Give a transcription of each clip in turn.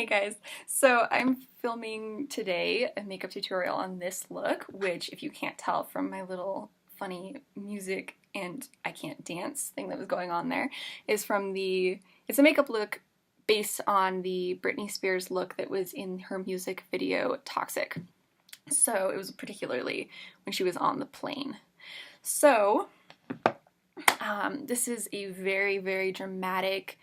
Hey guys, so I'm filming today a makeup tutorial on this look, which if you can't tell from my little funny music and I can't dance thing that was going on there, is from it's a makeup look based on the Britney Spears look that was in her music video Toxic. So it was particularly when she was on the plane. So this is a very, very dramatic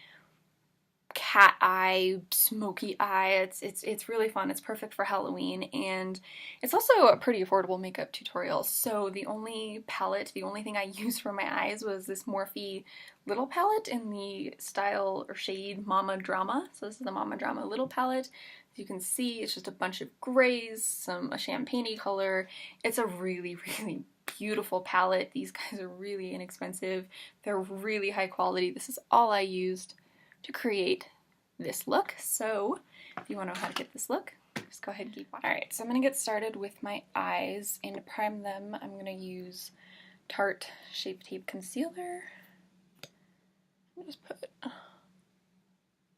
cat eye, smoky eye. It's really fun. It's perfect for Halloween, and it's also a pretty affordable makeup tutorial. So the only thing I used for my eyes was this Morphe little palette in the style or shade Mama Drama. So this is the Mama Drama little palette. As you can see, it's just a bunch of grays, a champagne-y color. It's a really, really beautiful palette. These guys are really inexpensive. They're really high quality. This is all I used to create this look. So if you want to know how to get this look, just go ahead and keep watching. Alright, so I'm going to get started with my eyes, and to prime them I'm going to use Tarte Shape Tape Concealer. I'll just put a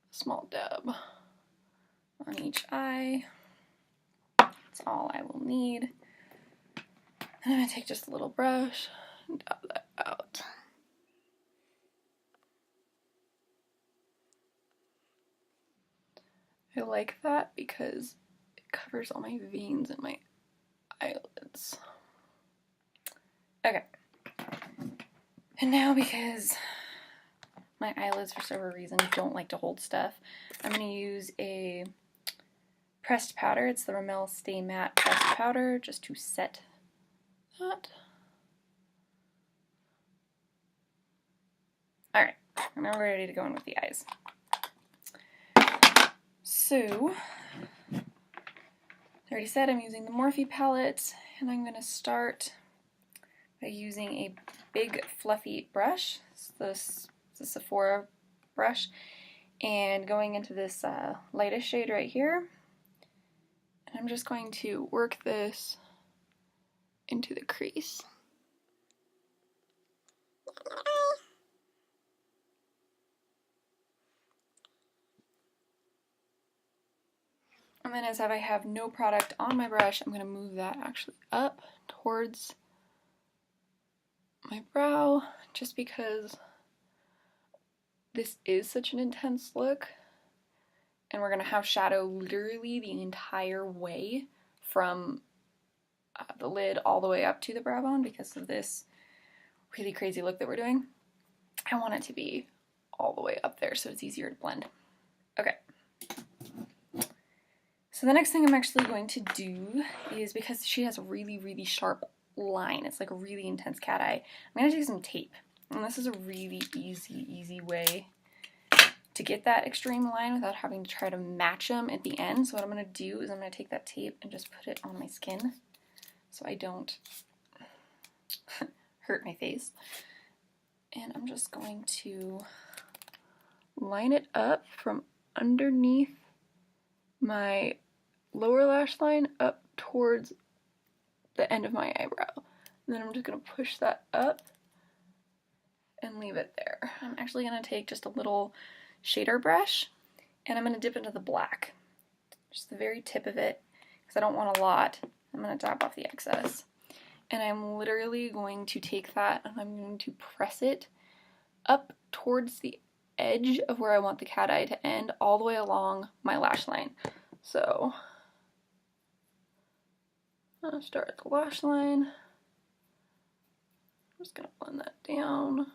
small dab on each eye. That's all I will need. And I'm going to take just a little brush and dab that out. I like that because it covers all my veins in my eyelids. Okay. And now, because my eyelids for several reasons don't like to hold stuff, I'm going to use a pressed powder. It's the Rimmel Stay Matte pressed powder, just to set that. Alright, now we're ready to go in with the eyes. So, I already said I'm using the Morphe palette, and I'm going to start by using a big fluffy brush. It's the Sephora brush, and going into this lightest shade right here. And I'm just going to work this into the crease. And then as if I have no product on my brush, I'm going to move that actually up towards my brow, just because this is such an intense look, and we're going to have shadow literally the entire way from the lid all the way up to the brow bone because of this really crazy look that we're doing. I want it to be all the way up there so it's easier to blend. Okay. So the next thing I'm actually going to do is, because she has a really, really sharp line, it's like a really intense cat eye, I'm going to take some tape. And this is a really easy way to get that extreme line without having to try to match them at the end. So what I'm going to do is I'm going to take that tape and just put it on my skin so I don't hurt my face. And I'm just going to line it up from underneath my lower lash line up towards the end of my eyebrow. And then I'm just going to push that up and leave it there. I'm actually going to take just a little shader brush, and I'm going to dip into the black. Just the very tip of it, because I don't want a lot. I'm going to dab off the excess. And I'm literally going to take that and I'm going to press it up towards the edge of where I want the cat eye to end, all the way along my lash line. So I'll start at the lash line. I'm just going to blend that down.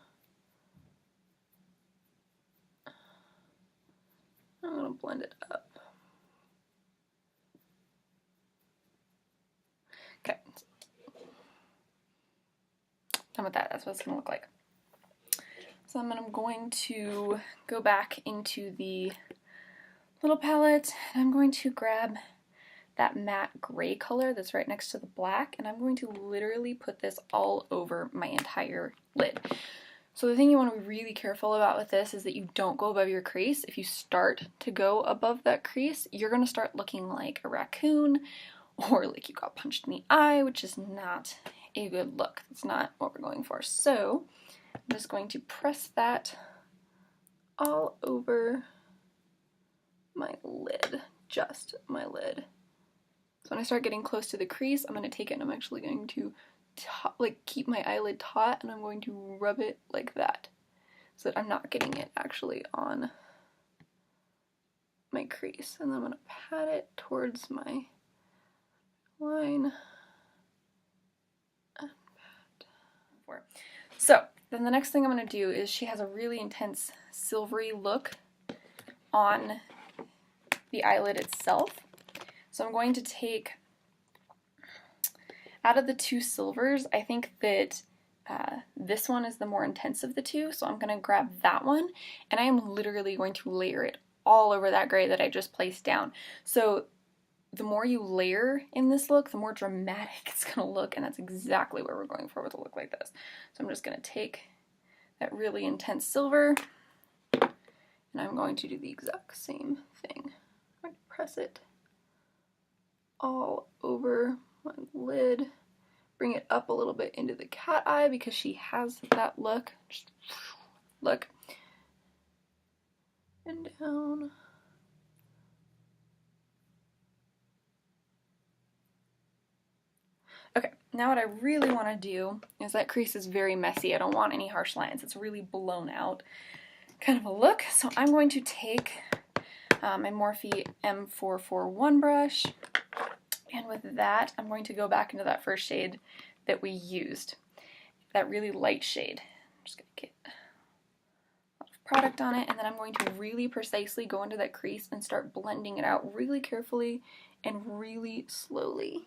I'm going to blend it up. Okay. Done with that. That's what it's going to look like. So then I'm going to go back into the little palette, and I'm going to grab that matte gray color that's right next to the black, and I'm going to literally put this all over my entire lid. So the thing you want to be really careful about with this is that you don't go above your crease. If you start to go above that crease, you're going to start looking like a raccoon or like you got punched in the eye, which is not a good look. That's not what we're going for. So I'm just going to press that all over my lid, just my lid. So when I start getting close to the crease, I'm going to take it and I'm actually going to like keep my eyelid taut, and I'm going to rub it like that so that I'm not getting it actually on my crease. And then I'm going to pat it towards my line. So then the next thing I'm going to do is, she has a really intense silvery look on the eyelid itself. So I'm going to take, out of the two silvers, I think that this one is the more intense of the two, so I'm going to grab that one, and I am literally going to layer it all over that gray that I just placed down. So the more you layer in this look, the more dramatic it's going to look, and that's exactly what we're going for with a look like this. So I'm just going to take that really intense silver, and I'm going to do the exact same thing. I'm going to press it all over my lid, bring it up a little bit into the cat eye because she has that look. Just look. And down. Okay, now what I really want to do is, that crease is very messy. I don't want any harsh lines. It's really blown out kind of a look. So I'm going to take my Morphe M441 brush, and with that I'm going to go back into that first shade that we used, that really light shade. I'm just going to get a lot of product on it, and then I'm going to really precisely go into that crease and start blending it out really carefully and really slowly.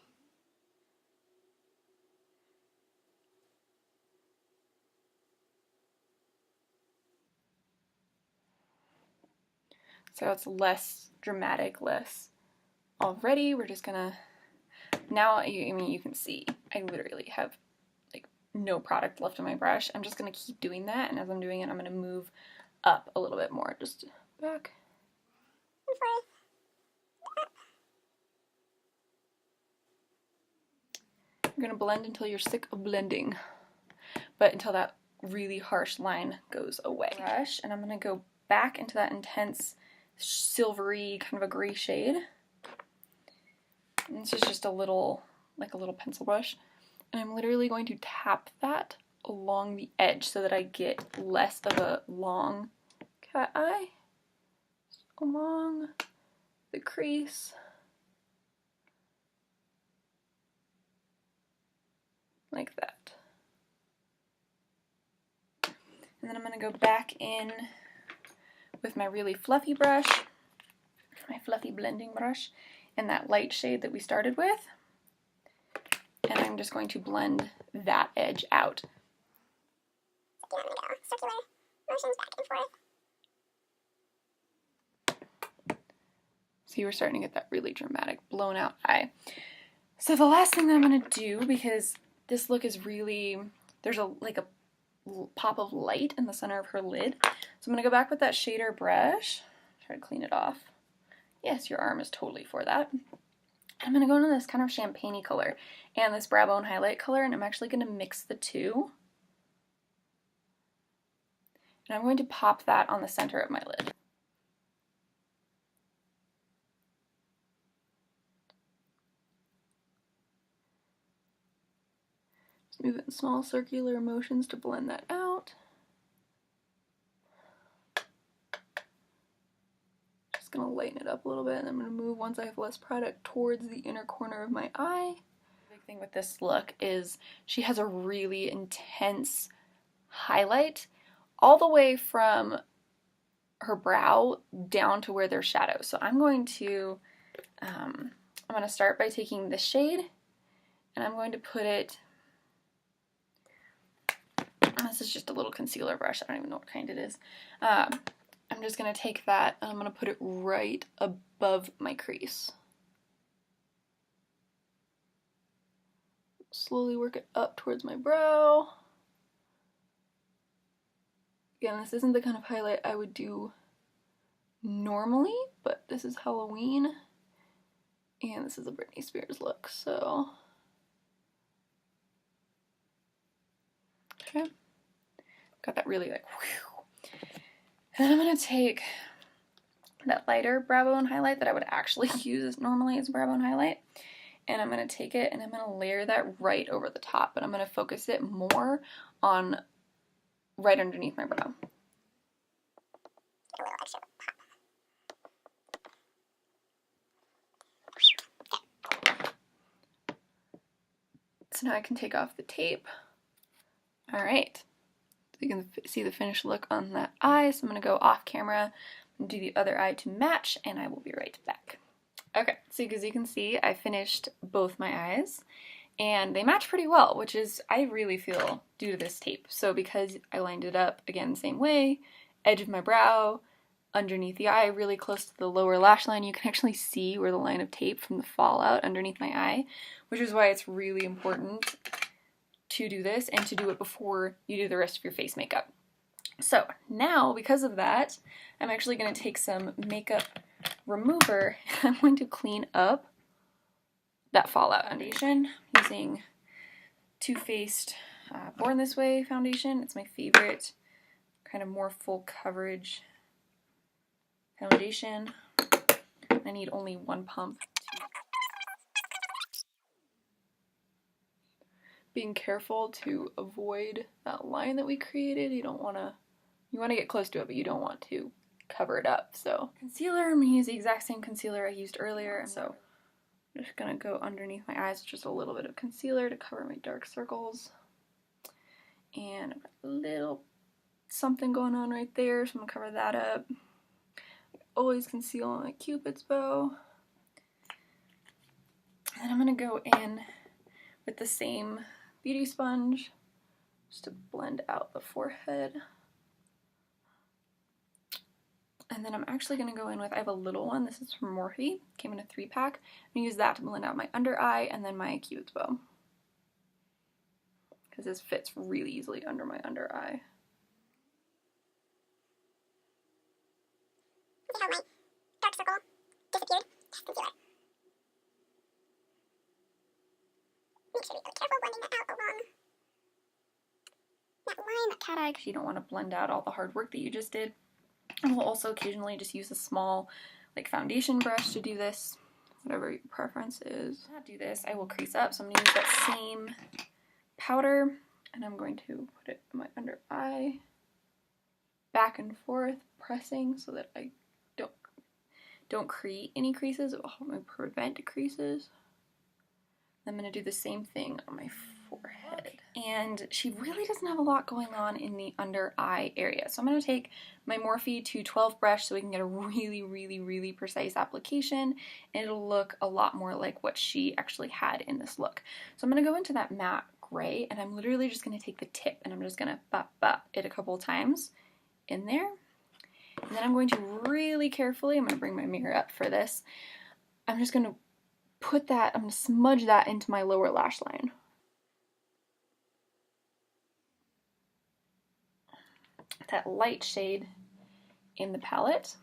So it's less dramatic, less already. We're just gonna, now, I mean, you can see I literally have like no product left on my brush. I'm just gonna keep doing that, and as I'm doing it, I'm gonna move up a little bit more, just back and forth. You're gonna blend until you're sick of blending, but until that really harsh line goes away. Brush, and I'm gonna go back into that intense silvery kind of a gray shade. And this is just a little, like a little pencil brush, and I'm literally going to tap that along the edge so that I get less of a long cat eye along the crease, like that. And then I'm going to go back in with my really fluffy brush, my fluffy blending brush, in that light shade that we started with, and I'm just going to blend that edge out. So I'm going to go circular motions back and forth. So you were starting to get that really dramatic blown out eye. So the last thing that I'm going to do, because this look is really, there's a like a pop of light in the center of her lid, so I'm going to go back with that shader brush, try to clean it off. Yes, your arm is totally for that. I'm going to go into this kind of champagne-y color and this brow bone highlight color, and I'm actually going to mix the two. And I'm going to pop that on the center of my lid. Just move it in small circular motions to blend that out. Just going to lighten it up a little bit, and I'm going to move, once I have less product, towards the inner corner of my eye. The big thing with this look is she has a really intense highlight all the way from her brow down to where there's shadows. So I'm going to start by taking this shade, and I'm going to put it, this is just a little concealer brush, I don't even know what kind it is. I'm just going to take that and I'm going to put it right above my crease. Slowly work it up towards my brow. Again, this isn't the kind of highlight I would do normally, but this is Halloween, and this is a Britney Spears look, so. Okay. Got that really like, whew. And then I'm going to take that lighter brow bone highlight that I would actually use normally as a brow bone highlight. And I'm going to take it and I'm going to layer that right over the top, but I'm going to focus it more on right underneath my brow. So now I can take off the tape. All right, so you can see the finished look on that eye. So I'm going to go off camera and do the other eye to match, and I will be right back. Okay, so as you can see, I finished both my eyes, and they match pretty well, which is, I really feel, due to this tape. So because I lined it up, again, the same way, edge of my brow, underneath the eye, really close to the lower lash line, you can actually see where the line of tape from the fallout underneath my eye, which is why it's really important to do this and to do it before you do the rest of your face makeup. So now, because of that, I'm actually going to take some makeup remover and I'm going to clean up that fallout foundation using Too Faced Born This Way foundation. It's my favorite kind of more full coverage foundation. I need only one pump. Being careful to avoid that line that we created. You want to get close to it, but you don't want to cover it up. So concealer, I'm going to use the exact same concealer I used earlier. So I'm just going to go underneath my eyes, just a little bit of concealer to cover my dark circles. And I've got a little something going on right there, so I'm going to cover that up. I always conceal on my Cupid's bow. And then I'm going to go in with the same beauty sponge just to blend out the forehead. And then I'm actually going to go in with, I have a little one, this is from Morphe, came in a 3-pack. I'm going to use that to blend out my under eye and then my Cupid's bow, because this fits really easily under my under eye. See how my dark circle disappeared? Concealer. Make sure to be really careful blending that out along that line, that cat eye, because you don't want to blend out all the hard work that you just did. And we'll also occasionally just use a small like foundation brush to do this, whatever your preference is. To do this, I will crease up, so I'm going to use that same powder and I'm going to put it in my under eye, back and forth, pressing so that I don't create any creases. It will help me prevent creases. I'm going to do the same thing on my forehead. And she really doesn't have a lot going on in the under eye area. So I'm going to take my Morphe 212 brush so we can get a really precise application, and it'll look a lot more like what she actually had in this look. So I'm going to go into that matte gray, and I'm literally just going to take the tip and I'm just going to bop it a couple times in there. And then I'm going to really carefully, I'm going to bring my mirror up for this, I'm just going to put that, I'm going to smudge that into my lower lash line. That light shade in the palette,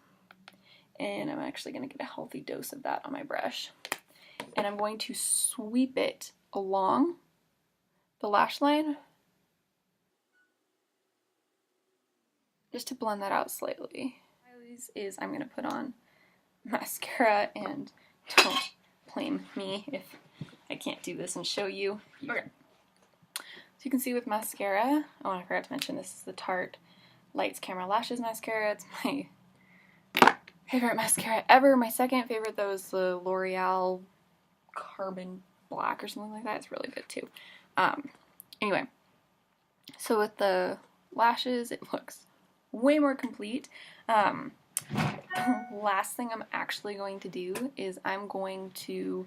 and I'm actually going to get a healthy dose of that on my brush. And I'm going to sweep it along the lash line just to blend that out slightly. Is I'm going to put on mascara, and don't blame me if I can't do this and show you. Okay. So you can see with mascara, oh, and I forgot to mention this is the Tarte Lights Camera Lashes mascara. It's my favorite mascara ever. My second favorite though is the L'Oreal Carbon Black or something like that. It's really good too. Anyway, so with the lashes, it looks way more complete. Last thing I'm actually going to do is I'm going to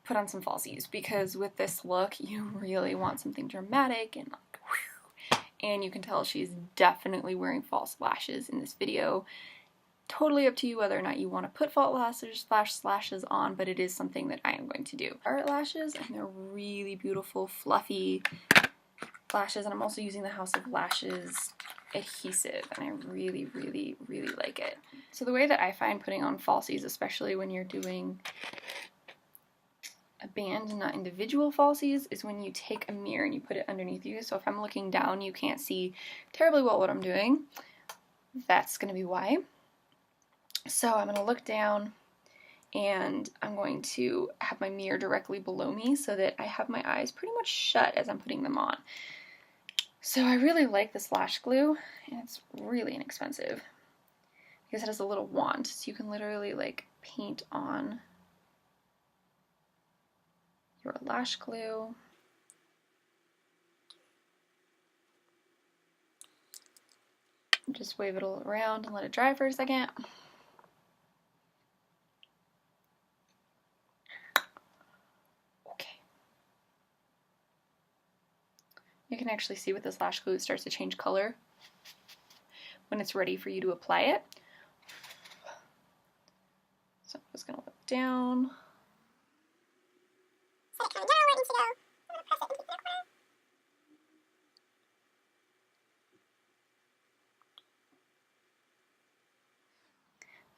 put on some falsies, because with this look you really want something dramatic and like, whew, and you can tell she's definitely wearing false lashes in this video. Totally up to you whether or not you want to put false lashes on, but it is something that I am going to do. Art lashes, and they're really beautiful, fluffy lashes, and I'm also using the House of Lashes adhesive, and I really like it. So the way that I find putting on falsies, especially when you're doing a band and not individual falsies, is when you take a mirror and you put it underneath you. So if I'm looking down, you can't see terribly well what I'm doing. That's going to be why. So I'm going to look down, and I'm going to have my mirror directly below me so that I have my eyes pretty much shut as I'm putting them on. So I really like this lash glue, and it's really inexpensive because it has a little wand, so you can literally like paint on your lash glue. Just wave it all around and let it dry for a second. Okay. You can actually see with this lash glue it starts to change color when it's ready for you to apply it. So I'm just going to look down. Set it kind of down where it needs to go. I'm going to press it into the corner.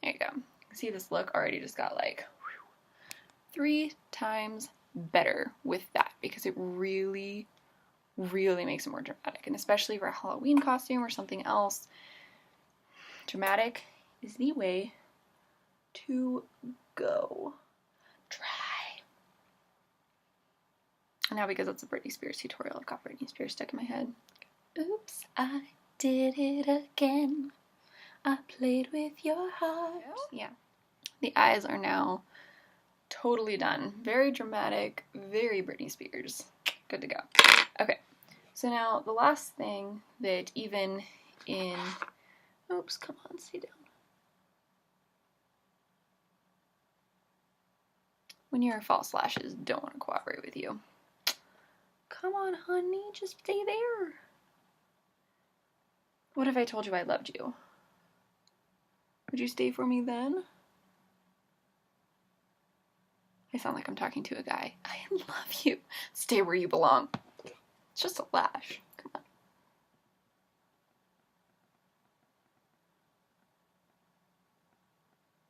There you go. You can see this look already just got like 3 times better with that because it really, really makes it more dramatic. And especially for a Halloween costume or something else, dramatic is the way to go. Dry. And now because it's a Britney Spears tutorial, I've got Britney Spears stuck in my head. Oops, I did it again. I played with your heart. Yeah. The eyes are now totally done. Very dramatic, very Britney Spears. Good to go. Okay, so now the last thing that even in... Oops, come on, stay down. When your false lashes don't want to cooperate with you. Come on, honey, just stay there. What if I told you I loved you? Would you stay for me then? I sound like I'm talking to a guy. I love you. Stay where you belong. It's just a lash. Come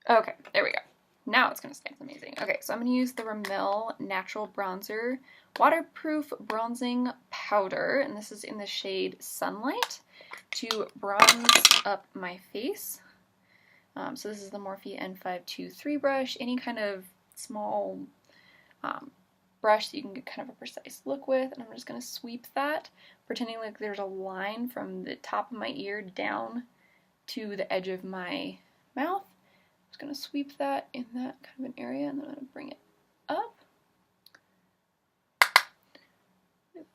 on. Okay, there we go. Now it's going to stay. It's amazing. Okay, so I'm going to use the Rimmel Natural Bronzer Waterproof Bronzing Powder, and this is in the shade Sunlight, to bronze up my face. So this is the Morphe N523 brush. Any kind of small brush that you can get kind of a precise look with, and I'm just going to sweep that, pretending like there's a line from the top of my ear down to the edge of my mouth. I'm just going to sweep that in that kind of an area, and then I'm going to bring it up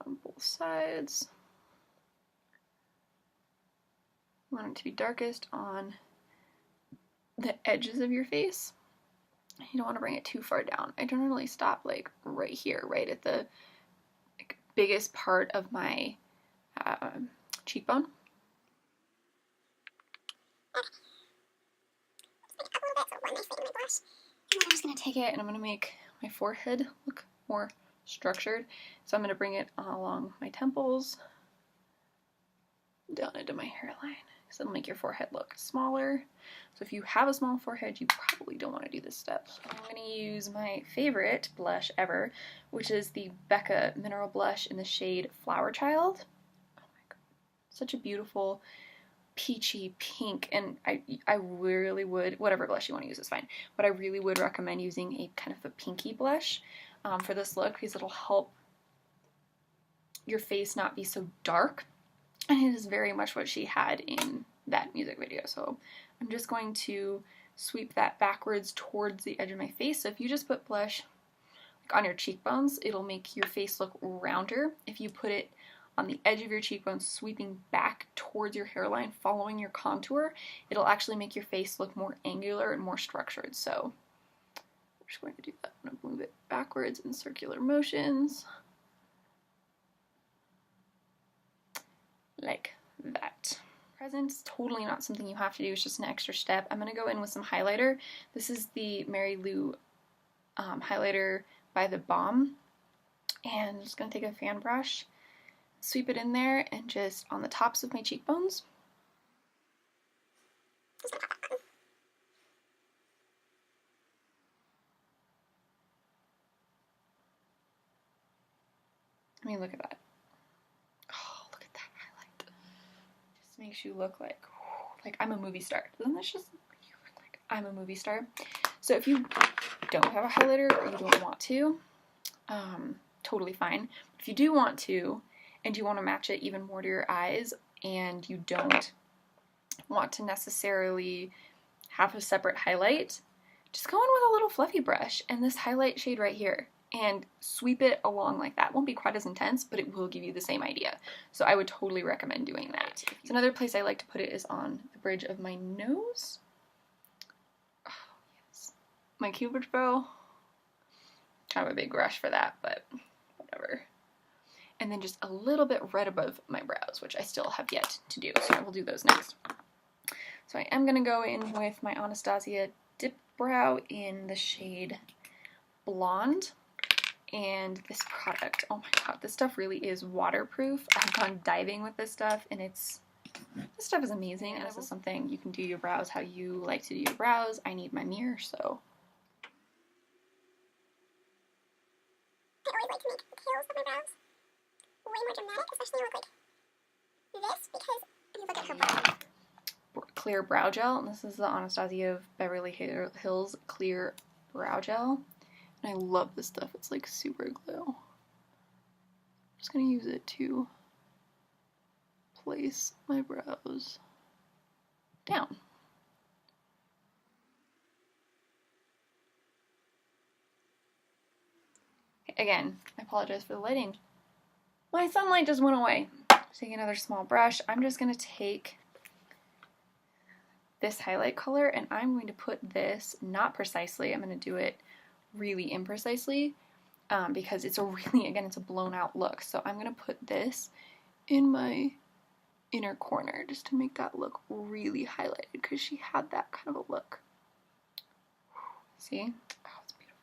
on both sides. I want it to be darkest on the edges of your face. You don't want to bring it too far down. I generally stop like right here, right at the like, biggest part of my cheekbone. A little bit, so one nice thing in my blush. And then I'm just going to take it and I'm going to make my forehead look more structured. So I'm going to bring it along my temples, down into my hairline. So it'll make your forehead look smaller. So if you have a small forehead, you probably don't want to do this step. So I'm going to use my favorite blush ever, which is the Becca Mineral Blush in the shade Flower Child. Oh my god. Such a beautiful peachy pink, and I really would, whatever blush you want to use is fine, but I really would recommend using a kind of a pinky blush for this look because it'll help your face not be so dark. And it is very much what she had in that music video. So I'm just going to sweep that backwards towards the edge of my face. So if you just put blush like on your cheekbones, it'll make your face look rounder. If you put it on the edge of your cheekbones, sweeping back towards your hairline, following your contour, it'll actually make your face look more angular and more structured. So I'm just going to do that. I'm going to move it backwards in circular motions. Like that. Present's totally not something you have to do, it's just an extra step. I'm going to go in with some highlighter. This is the Mary Lou highlighter by The Balm. And I'm just going to take a fan brush, sweep it in there, and just on the tops of my cheekbones. I mean, look at that. Oh, look at that highlight. Just makes you look like I'm a movie star. Doesn't this just make you look like I'm a movie star. So if you don't have a highlighter or you don't want to, totally fine. If you do want to, and you want to match it even more to your eyes, and you don't want to necessarily have a separate highlight, just go in with a little fluffy brush and this highlight shade right here and sweep it along like that. It won't be quite as intense, but it will give you the same idea. So I would totally recommend doing that. So another place I like to put it is on the bridge of my nose. Oh, yes. My cupid's bow. Kind of a big rush for that, but whatever. And then just a little bit right above my brows, which I still have yet to do, so I will do those next. So I am going to go in with my Anastasia Dip Brow in the shade Blonde. And this product, oh my god, this stuff really is waterproof. I've gone diving with this stuff, and this stuff is amazing. And this is something you can do your brows how you like to do your brows. I need my mirror, so. I always like to make the tails of my brows way more dramatic, especially with like this, because you look at her brow. Clear brow gel, and this is the Anastasia of Beverly Hills Clear Brow Gel. And I love this stuff. It's like super glue. I'm just going to use it to place my brows down. Again, I apologize for the lighting. My sunlight just went away. Take another small brush. I'm just going to take this highlight color and I'm going to put this, not precisely, I'm going to do it really imprecisely because it's a really, again, it's a blown out look. So I'm going to put this in my inner corner just to make that look really highlighted because she had that kind of a look. See? Oh, it's beautiful.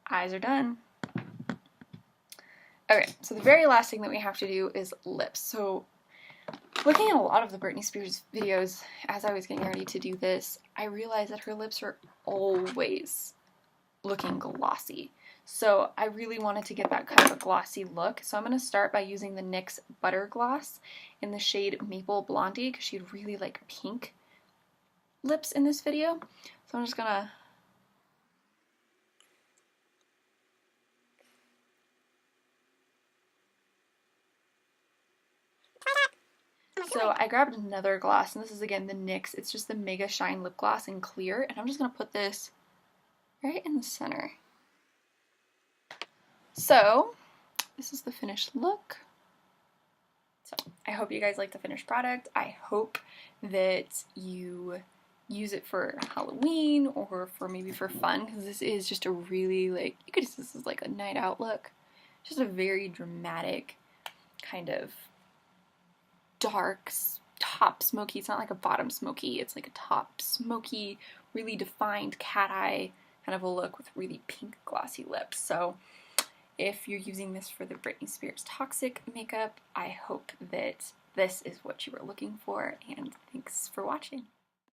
Eyes are done. Okay, so the very last thing that we have to do is lips. So looking at a lot of the Britney Spears videos as I was getting ready to do this, I realized that her lips are always looking glossy. So I really wanted to get that kind of a glossy look. So I'm going to start by using the NYX Butter Gloss in the shade Maple Blondie because she had really like pink lips in this video. So I'm just going to So I grabbed another gloss, and this is again the NYX. It's just the Mega Shine Lip Gloss in clear, and I'm just going to put this right in the center. So this is the finished look. So I hope you guys like the finished product. I hope that you use it for Halloween or for maybe for fun, because this is just a really like, you could, this is like a night out look. Just a very dramatic kind of dark top smoky. It's not like a bottom smoky, it's like a top smoky, really defined cat eye kind of a look with really pink glossy lips. So if you're using this for the Britney Spears Toxic makeup, I hope that this is what you were looking for, and thanks for watching.